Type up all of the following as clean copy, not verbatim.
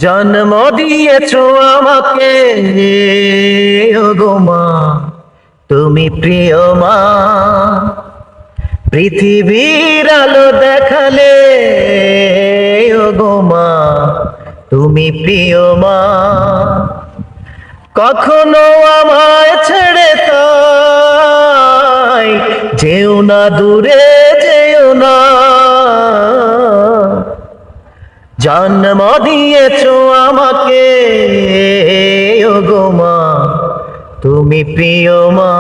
জন্ম দিয়েছো আমাকে ওগো মা, তুমি প্রিয় মা। পৃথিবীর আলো দেখালে ওগো মা, তুমি প্রিয় মা। কখনো আমায় ছেড়ে তাই যেও না, দূরে যেও না। জন্ম দিয়েছো আমাকে ওগো মা, তুমি প্রিয় মা।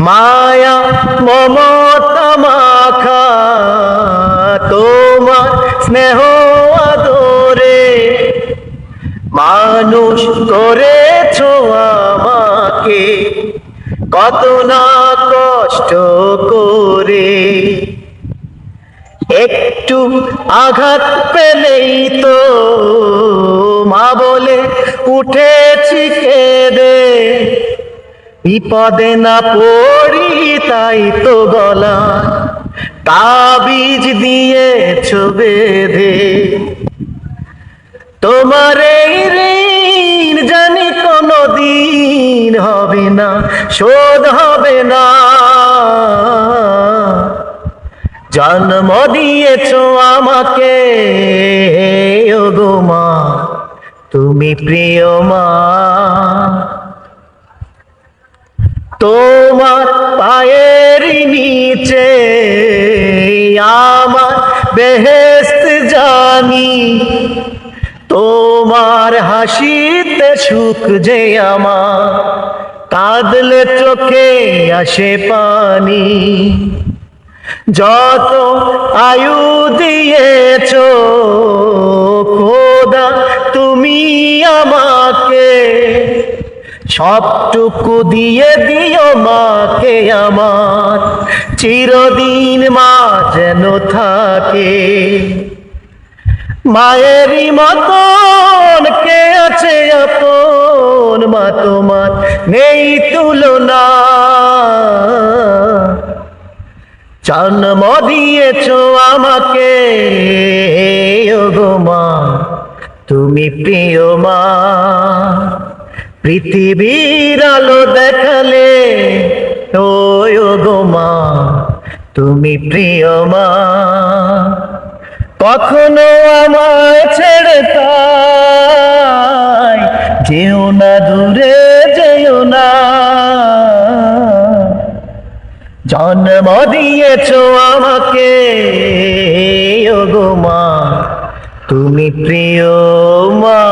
মায়া মমতা মাখা তোমার স্নেহ আদরে মানুষ করেছো আমাকে কত না কষ্ট করে। একটু আঘাত পেলেই তো মা বলে উঠেছি কেঁদে, বিপদে না পড়ি তাই তো গলা তাবিজ দিয়েছো বেঁধে। তোমার এই ঋণ জানি কোনো দিন হবে না, শোধ হবে না। জন্ম দিয়েছো আমাকে ওগো মা, তুমি প্রিয় মা। তোমার পায়ের নিচে আমার বেহেশত জানি, তোমার হাসিতে সুখ যে আমার, কাঁদলে চোখে আসে পানি। যত আয়ু দিয়েছো খোদা তুমি আমাকে, সবটুকু দিয়ে দিও মাকে আমার, চিরদিন মা যেন থাকে। মায়েরই মতন কে আছে আপন, মা তোমার নেই তুলনা। জন্ম দিয়েছো আমাকে ওগো মা, তুমি প্রিয় মা। পৃথিবীর আলো দেখালে ওগো মা, তুমি প্রিয় মা। কখনো আমায় ছেড়ে তাই যেও না, দূরে যেও না। জন্ম দিয়েছো আমাকে ওগো মা, তুমি প্রিয় মা।